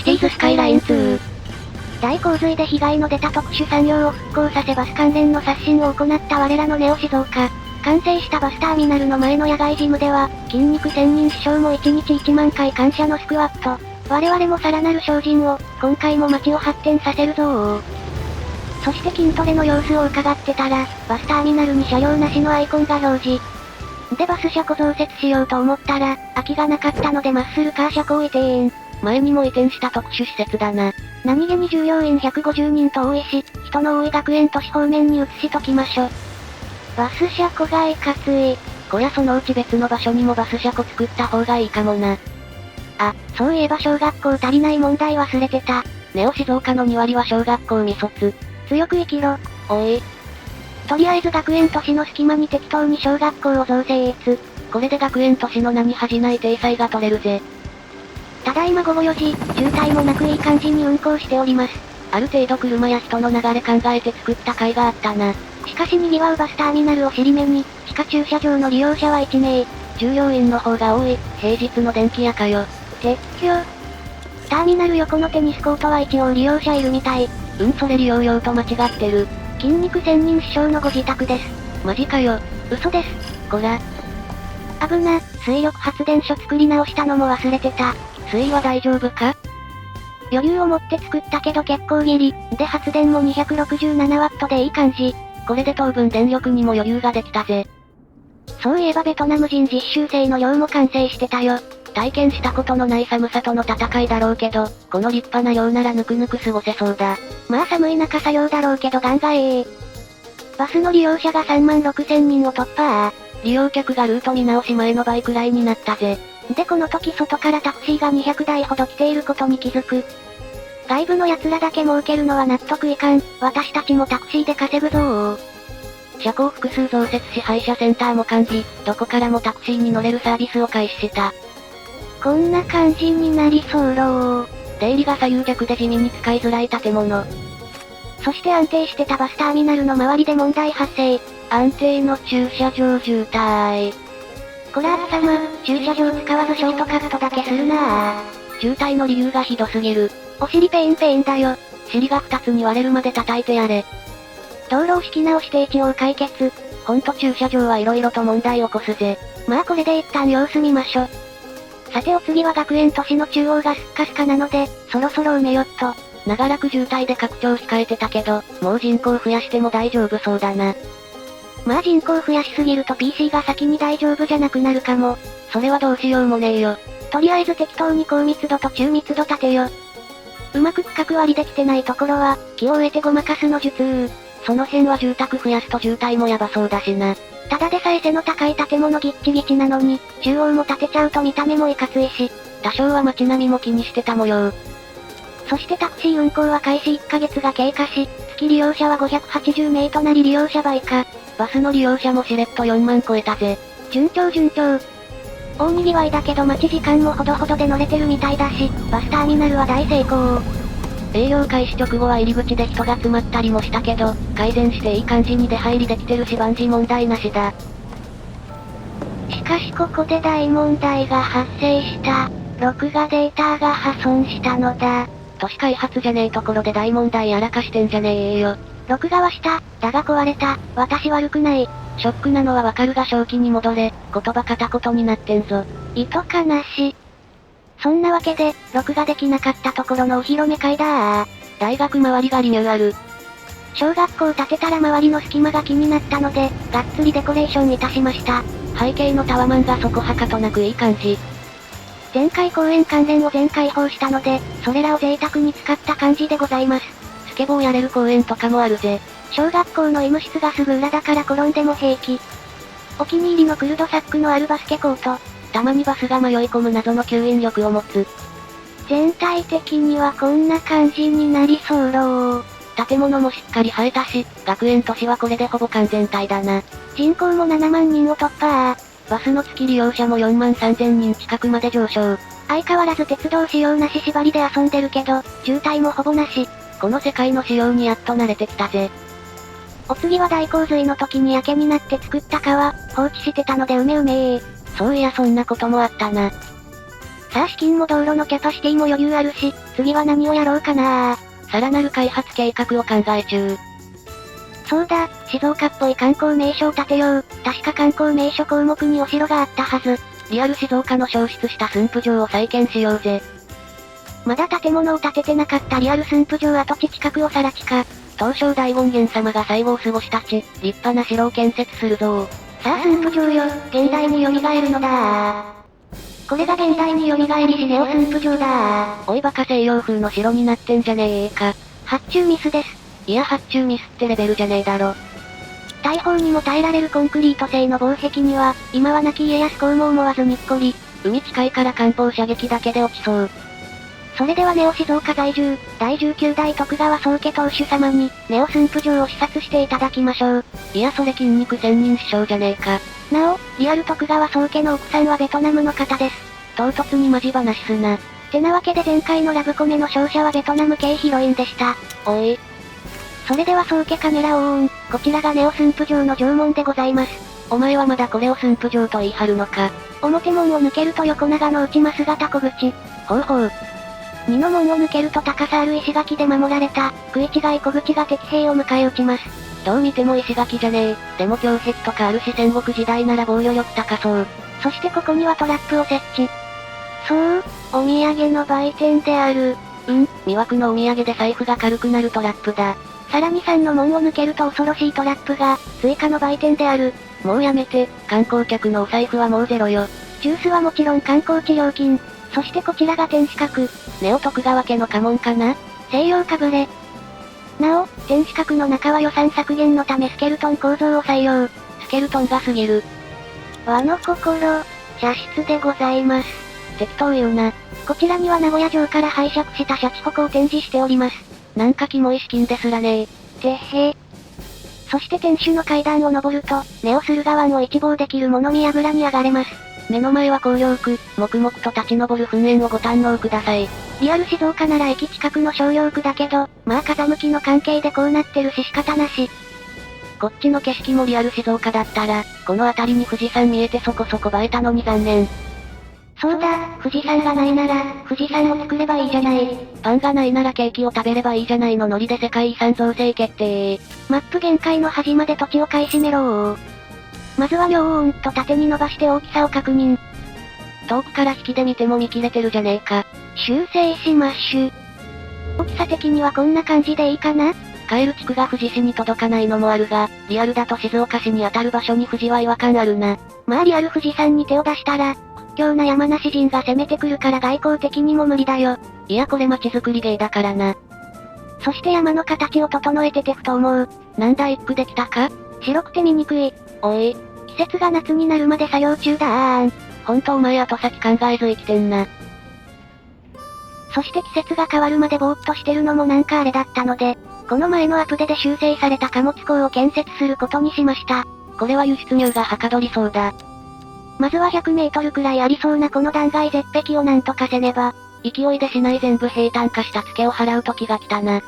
ティーズスカイライン2。大洪水で被害の出た特殊産業を復興させバス関連の刷新を行った我らのネオ静岡。完成したバスターミナルの前の野外ジムでは、筋肉1000人師匠も1日1万回感謝のスクワット。我々もさらなる精進を、今回も街を発展させるぞー。そして筋トレの様子を伺ってたら、バスターミナルに車両なしのアイコンが表示。でバス車庫増設しようと思ったら、空きがなかったのでマッスルカー車庫を移転。前にも移転した特殊施設だな。何気に従業員150人と多いし、人の多い学園都市方面に移しときましょ。バス車庫がいかつい。こりゃそのうち別の場所にもバス車庫作った方がいいかもな。あ、そういえば小学校足りない問題忘れてた。ネオ静岡の2割は小学校未卒。強く生きろ。おい。とりあえず学園都市の隙間に適当に小学校を造成越。これで学園都市の名に恥じない体裁が取れるぜ。ただいま午後4時、渋滞もなくいい感じに運行しております。ある程度車や人の流れ考えて作った甲斐があったな。しかし賑わうバスターミナルを尻目に、地下駐車場の利用者は1名。従業員の方が多い、平日の電気屋かよ。鉄橋。ターミナル横のテニスコートは一応利用者いるみたい。それ利用用と間違ってる。筋肉専任師匠のご自宅です。マジかよ。嘘です。こら。危な、水力発電所作り直したのも忘れてた。水は大丈夫か？余裕を持って作ったけど結構ギリ。で発電も 267W でいい感じ。これで当分電力にも余裕ができたぜ。そういえばベトナム人実習生の寮も完成してたよ。体験したことのない寒さとの戦いだろうけど、この立派な寮ならぬくぬく過ごせそうだ。まあ寒い中作業だろうけどガンガええ。バスの利用者が3万6000人を突破。利用客がルート見直し前の倍くらいになったぜ。でこの時外からタクシーが200台ほど来ていることに気づく。外部の奴らだけ儲けるのは納得いかん。私たちもタクシーで稼ぐぞー。車庫を複数増設し配車センターも完備、どこからもタクシーに乗れるサービスを開始した。こんな感じになりそうろー。出入りが左右逆で地味に使いづらい建物。そして安定してたバスターミナルの周りで問題発生。安定の駐車場渋滞。こらー様、駐車場使わずショートカットだけするなー。渋滞の理由がひどすぎる。お尻ペインペインだよ。尻が2つに割れるまで叩いてやれ。道路を敷き直して一応解決。ほんと駐車場はいろいろと問題起こすぜ。まあこれで一旦様子見ましょ。さてお次は学園都市の中央がスッカスカなので、そろそろ埋めよっと。長らく渋滞で拡張控えてたけど、もう人口増やしても大丈夫そうだな。まあ人口増やしすぎると PC が先に大丈夫じゃなくなるかも。それはどうしようもねえよ。とりあえず適当に高密度と中密度立てよ。うまく区画割りできてないところは、木を植えてごまかすの術。その辺は住宅増やすと渋滞もやばそうだしな。ただでさえ背の高い建物ぎっちぎちなのに、中央も建てちゃうと見た目もいかついし、多少は街並みも気にしてた模様。そしてタクシー運行は開始1ヶ月が経過し、月利用者は580名となり利用者倍か。バスの利用者もしれっと4万超えたぜ。順調順調。大賑わいだけど待ち時間もほどほどで乗れてるみたいだし、バスターミナルは大成功。営業開始直後は入り口で人が詰まったりもしたけど、改善していい感じに出入りできてるし万事問題なしだ。しかしここで大問題が発生した。録画データが破損したのだ。都市開発じゃねえところで大問題やらかしてんじゃねえよ。録画はした、だが壊れた、私悪くない。ショックなのはわかるが正気に戻れ、言葉片言になってんぞ。意図かなし。そんなわけで、録画できなかったところのお披露目会だー。大学周りがリニューアル。小学校建てたら周りの隙間が気になったので、がっつりデコレーションいたしました。背景のタワマンがそこはかとなくいい感じ。前回公演関連を全開放したので、それらを贅沢に使った感じでございます。スケボーやれる公園とかもあるぜ。小学校の医務室がすぐ裏だから転んでも平気。お気に入りのクルドサックのあるバスケコート。たまにバスが迷い込む謎の吸引力を持つ。全体的にはこんな感じになりそうろー。建物もしっかり生えたし、学園都市はこれでほぼ完全体だな。人口も7万人を突破バスの月利用者も4万3000人近くまで上昇。相変わらず鉄道使用なし縛りで遊んでるけど、渋滞もほぼなし。この世界の仕様にやっと慣れてきたぜ。お次は大洪水の時に焼けになって作った川、放置してたのでうめうめー。そういやそんなこともあったな。さあ資金も道路のキャパシティも余裕あるし、次は何をやろうかな。さらなる開発計画を考え中。そうだ、静岡っぽい観光名所を建てよう。確か観光名所項目にお城があったはず。リアル静岡の消失した駿府城を再建しようぜ。まだ建物を建ててなかったリアル駿府城跡地近くを更地か。東照大権現様が最後を過ごした地、立派な城を建設するぞ。さあ駿府城よ、現代に蘇るのだ。これが現代に蘇りしネオ駿府城だ。おいバカ西洋風の城になってんじゃねえか。発注ミスです。いや発注ミスってレベルじゃねえだろ。大砲にも耐えられるコンクリート製の防壁には、今は亡き家康公も思わずにっこり。海近いから艦砲射撃だけで落ちそう。それではネオ静岡在住、第19代徳川宗家当主様に、ネオ駿府城を視察していただきましょう。いやそれ筋肉千人師匠じゃねえか。なお、リアル徳川宗家の奥さんはベトナムの方です。唐突にマジ話すな。てなわけで前回のラブコメの勝者はベトナム系ヒロインでした。おい。それでは宗家カメラをオン。こちらがネオ駿府城の城門でございます。お前はまだこれを駿府城と言い張るのか。表門を抜けると横長の内間姿小口。ほうほう。二の門を抜けると高さある石垣で守られた、食い違い小口が敵兵を迎え撃ちます。どう見ても石垣じゃねえ。でも胸壁とかあるし戦国時代なら防御力高そう。そしてここにはトラップを設置。そう、お土産の売店である。魅惑のお土産で財布が軽くなるトラップだ。さらに3の門を抜けると恐ろしいトラップが、追加の売店である。もうやめて、観光客のお財布はもうゼロよ。ジュースはもちろん観光地料金。そしてこちらが天守閣。ネオ徳川家の家紋かな？西洋かぶれ。なお、天守閣の中は予算削減のためスケルトン構造を採用。スケルトンが過ぎる。和の心、茶室でございます。適当言うな。こちらには名古屋城から拝借したシャチホコを展示しております。なんかキモい資金ですらねえ。てへ。そして天守の階段を登ると、ネオ駿河湾を一望できる物見櫓に上がれます。目の前は紅葉区、黙々と立ち上る噴煙をご堪能ください。リアル静岡なら駅近くの商用区だけど、まあ風向きの関係でこうなってるし仕方なし。こっちの景色もリアル静岡だったら、この辺りに富士山見えてそこそこ映えたのに残念。そうだ、富士山がないなら、富士山を作ればいいじゃない。パンがないならケーキを食べればいいじゃないのノリで世界遺産造成決定。マップ限界の端まで土地を買い占めろー。まずは両をと縦に伸ばして大きさを確認。遠くから引きで見ても見切れてるじゃねえか。修正しまっしゅ。大きさ的にはこんな感じでいいかな？カエル地区が富士市に届かないのもあるが、リアルだと静岡市に当たる場所に富士は違和感あるな。まあリアル富士山に手を出したら、屈強な山梨人が攻めてくるから外交的にも無理だよ。いやこれ街づくり芸だからな。そして山の形を整えててふと思う。なんだ一句できたか？白くて見にくい。おい。季節が夏になるまで作業中だーん。ほんとお前後先考えず生きてんな。そして季節が変わるまでぼーっとしてるのもなんかあれだったので、この前のアップデで修正された貨物港を建設することにしました。これは輸出入がはかどりそうだ。まずは100メートルくらいありそうなこの断崖絶壁をなんとかせねば。勢いでしない全部平坦化したツケを払う時が来たな。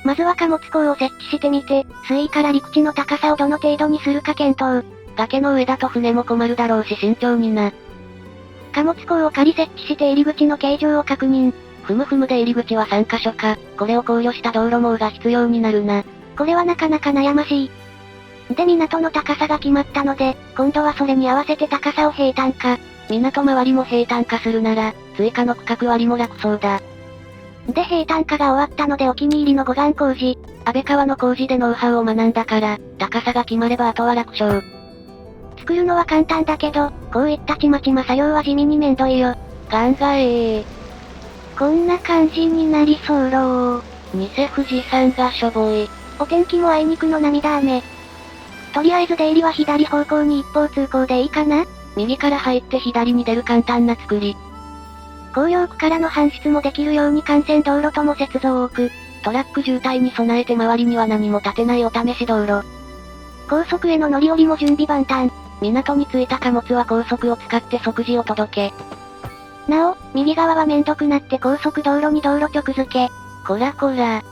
まずは貨物港を設置してみて、水位から陸地の高さをどの程度にするか検討。崖の上だと船も困るだろうし慎重にな。貨物港を仮設置して入り口の形状を確認。ふむふむで入り口は3カ所か。これを考慮した道路網が必要になるな。これはなかなか悩ましい。で港の高さが決まったので、今度はそれに合わせて高さを平坦化。港周りも平坦化するなら、追加の区画割りも楽そうだ。で平坦化が終わったのでお気に入りの護岸工事。安倍川の工事でノウハウを学んだから、高さが決まればあとは楽勝。作るのは簡単だけど、こういったちまちま作業は地味にめんどいよ。考えー。こんな感じになりそうろー。偽富士山がしょぼい。お天気もあいにくの涙雨。とりあえず出入りは左方向に一方通行でいいかな？右から入って左に出る簡単な作り。紅葉区からの搬出もできるように幹線道路とも接続を置く。トラック渋滞に備えて周りには何も建てないお試し道路。高速への乗り降りも準備万端。港に着いた貨物は高速を使って即時お届け。なお、右側はめんどくなって高速道路に道路直付け。こらこら。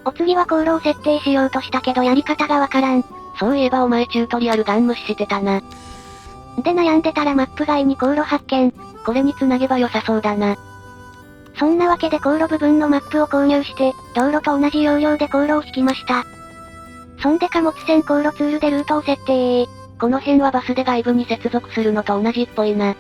お次は航路を設定しようとしたけどやり方がわからん。そういえばお前チュートリアルガン無視してたな。で悩んでたらマップ外に航路発見。これに繋げば良さそうだな。そんなわけで航路部分のマップを購入して、道路と同じ要領で航路を引きました。そんで貨物船航路ツールでルートを設定。この辺はバスで外部に接続するのと同じっぽいな。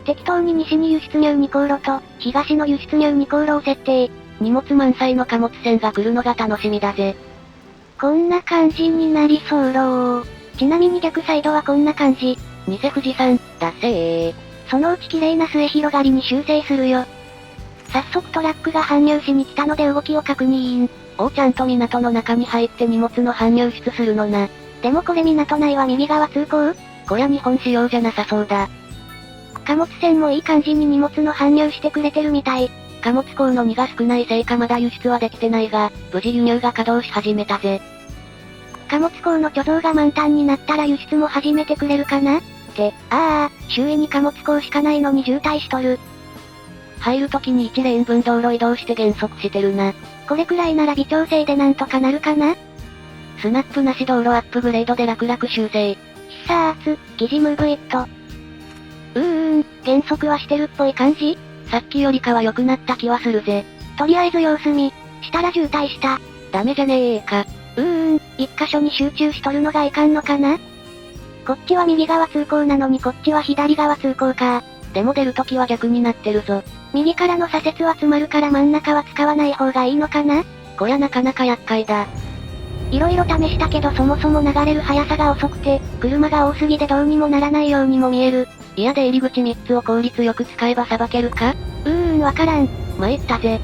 適当に西に輸出入2航路と、東の輸出入2航路を設定。荷物満載の貨物船が来るのが楽しみだぜ。こんな感じになりそうろ。ちなみに逆サイドはこんな感じ。偽富士山、だせー。そのうち綺麗な末広がりに修正するよ。早速トラックが搬入しに来たので動きを確認。ちゃんと港の中に入って荷物の搬入出するのな。でもこれ港内は右側通行？こりゃ日本仕様じゃなさそうだ。貨物船もいい感じに荷物の搬入してくれてるみたい。貨物港の荷が少ないせいかまだ輸出はできてないが、無事輸入が稼働し始めたぜ。貨物港の貯蔵が満タンになったら輸出も始めてくれるかな？周囲に貨物港しかないのに渋滞しとる。入るときに1レーン分道路移動して減速してるな。これくらいなら微調整でなんとかなるかな？スナップなし道路アップグレードで楽々修正。必殺、疑似ムーブイット。減速はしてるっぽい感じ？さっきよりかは良くなった気はするぜ。とりあえず様子見。したら渋滞した。ダメじゃねえか。一箇所に集中しとるのがいかんのかな？こっちは右側通行なのにこっちは左側通行か。でも出るときは逆になってるぞ。右からの左折は詰まるから真ん中は使わない方がいいのかな？こりゃなかなか厄介だ。色々試したけどそもそも流れる速さが遅くて、車が多すぎてどうにもならないようにも見える。いや出入り口3つを効率よく使えばさばけるか？わからん。参ったぜ。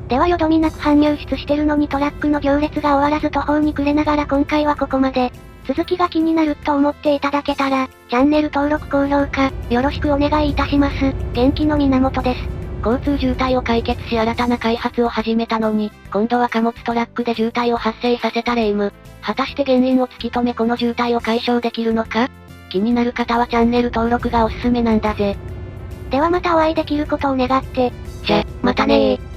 ではよどみなく搬入出してるのにトラックの行列が終わらず途方に暮れながら今回はここまで。続きが気になると思っていただけたら、チャンネル登録高評価、よろしくお願いいたします。元気の源です。交通渋滞を解決し新たな開発を始めたのに、今度は貨物トラックで渋滞を発生させたレイム。果たして原因を突き止めこの渋滞を解消できるのか？気になる方はチャンネル登録がおすすめなんだぜ。ではまたお会いできることを願って。じゃ、またねー。